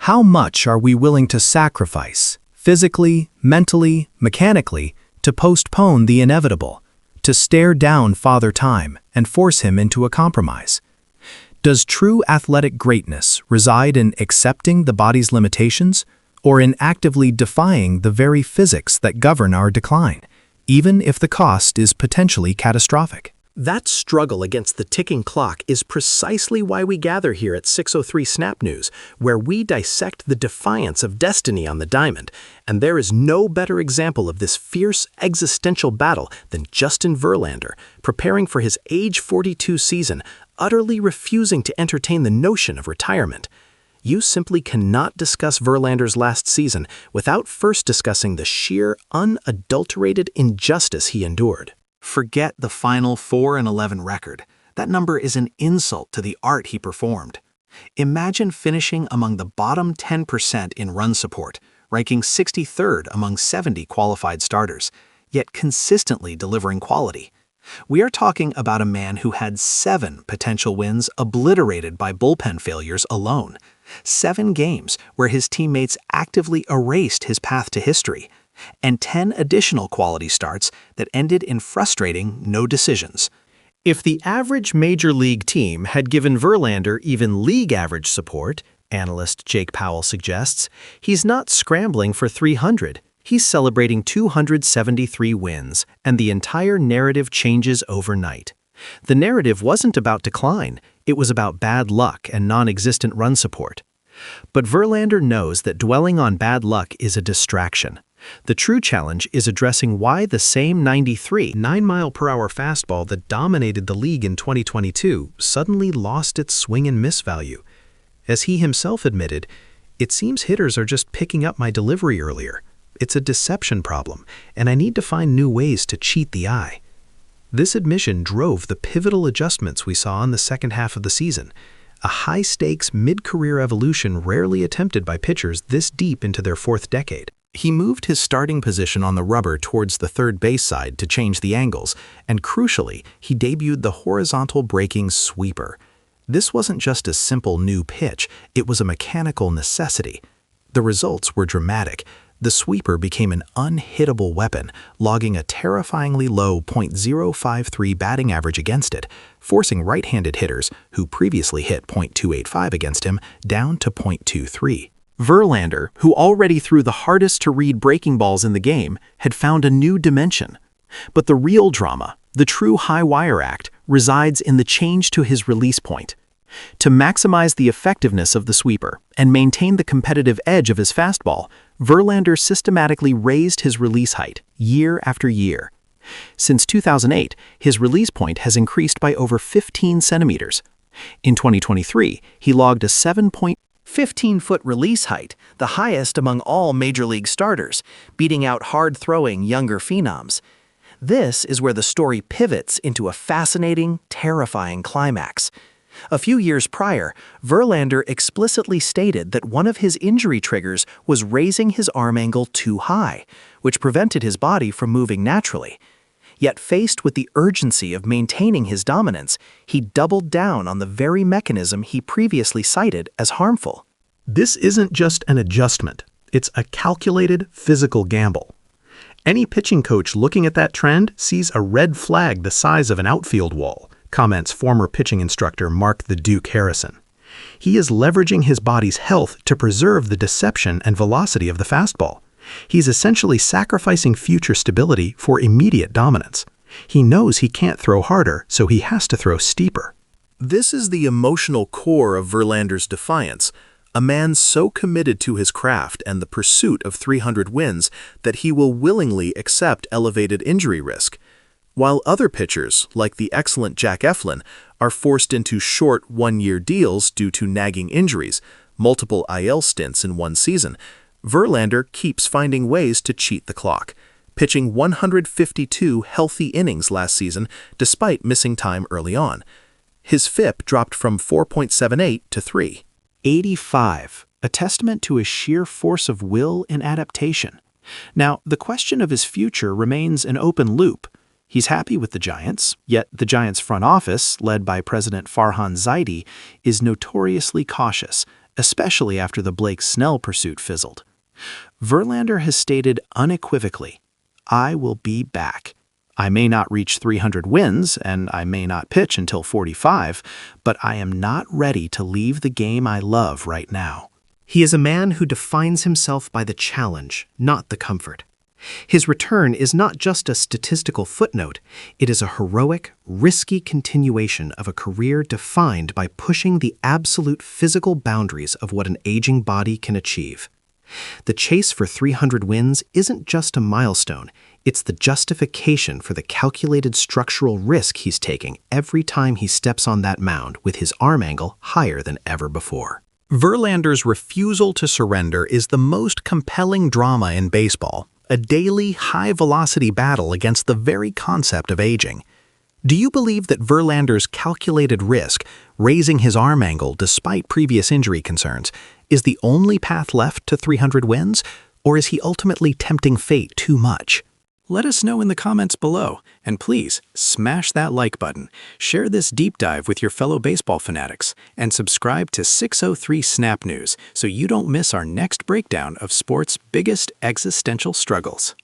How much are we willing to sacrifice, physically, mentally, mechanically, to postpone the inevitable, to stare down Father Time and force him into a compromise? Does true athletic greatness reside in accepting the body's limitations, or in actively defying the very physics that govern our decline, even if the cost is potentially catastrophic? That struggle against the ticking clock is precisely why we gather here at 603 Snap News, where we dissect the defiance of destiny on the diamond. And there is no better example of this fierce existential battle than Justin Verlander, preparing for his Age-42 season, utterly refusing to entertain the notion of retirement. You simply cannot discuss Verlander's last season without first discussing the sheer, unadulterated injustice he endured. Forget the final 4-11 record. That number is an insult to the art he performed. Imagine finishing among the bottom 10% in run support, ranking 63rd among 70 qualified starters, yet consistently delivering quality. We are talking about a man who had 7 potential wins obliterated by bullpen failures alone. 7 games where his teammates actively erased his path to history, and 10 additional quality starts that ended in frustrating no decisions. If the average major league team had given Verlander even league average support, analyst Jake Powell suggests, he's not scrambling for 300. He's celebrating 273 wins, and the entire narrative changes overnight. The narrative wasn't about decline, it was about bad luck and non-existent run support. But Verlander knows that dwelling on bad luck is a distraction. The true challenge is addressing why the same 93 9-mile-per-hour fastball that dominated the league in 2022 suddenly lost its swing and miss value. As he himself admitted, "It seems hitters are just picking up my delivery earlier. It's a deception problem, and I need to find new ways to cheat the eye." This admission drove the pivotal adjustments we saw in the second half of the season, a high-stakes mid-career evolution rarely attempted by pitchers this deep into their 4th decade. He moved his starting position on the rubber towards the third base side to change the angles, and crucially, he debuted the horizontal breaking sweeper. This wasn't just a simple new pitch, it was a mechanical necessity. The results were dramatic. The sweeper became an unhittable weapon, logging a terrifyingly low .053 batting average against it, forcing right-handed hitters, who previously hit .285 against him, down to .23. Verlander, who already threw the hardest-to-read breaking balls in the game, had found a new dimension. But the real drama, the true high-wire act, resides in the change to his release point. To maximize the effectiveness of the sweeper and maintain the competitive edge of his fastball, Verlander systematically raised his release height year after year. Since 2008, his release point has increased by over 15 centimeters. In 2023, he logged a 7.15-foot release height, the highest among all Major League starters, beating out hard-throwing younger phenoms. This is where the story pivots into a fascinating, terrifying climax. A few years prior, Verlander explicitly stated that one of his injury triggers was raising his arm angle too high, which prevented his body from moving naturally. Yet faced with the urgency of maintaining his dominance, he doubled down on the very mechanism he previously cited as harmful. This isn't just an adjustment, it's a calculated physical gamble. Any pitching coach looking at that trend sees a red flag the size of an outfield wall, comments former pitching instructor Mark the Duke Harrison. He is leveraging his body's health to preserve the deception and velocity of the fastball. He's essentially sacrificing future stability for immediate dominance. He knows he can't throw harder, so he has to throw steeper. This is the emotional core of Verlander's defiance, a man so committed to his craft and the pursuit of 300 wins that he will willingly accept elevated injury risk. While other pitchers, like the excellent Jack Eflin, are forced into short one-year deals due to nagging injuries, multiple IL stints in one season, Verlander keeps finding ways to cheat the clock, pitching 152 healthy innings last season despite missing time early on. His FIP dropped from 4.78 to 3. 85, a testament to his sheer force of will and adaptation. Now, the question of his future remains an open loop. He's happy with the Giants, yet the Giants' front office, led by President Farhan Zaidi, is notoriously cautious, especially after the Blake Snell pursuit fizzled. Verlander has stated unequivocally, "I will be back. I may not reach 300 wins, and I may not pitch until 45, but I am not ready to leave the game I love right now." He is a man who defines himself by the challenge, not the comfort. His return is not just a statistical footnote, it is a heroic, risky continuation of a career defined by pushing the absolute physical boundaries of what an aging body can achieve. The chase for 300 wins isn't just a milestone, it's the justification for the calculated structural risk he's taking every time he steps on that mound with his arm angle higher than ever before. Verlander's refusal to surrender is the most compelling drama in baseball, a daily, high-velocity battle against the very concept of aging. Do you believe that Verlander's calculated risk, raising his arm angle despite previous injury concerns, is the only path left to 300 wins, or is he ultimately tempting fate too much? Let us know in the comments below, and please smash that like button, share this deep dive with your fellow baseball fanatics, and subscribe to 603 Snap News so you don't miss our next breakdown of sports' biggest existential struggles.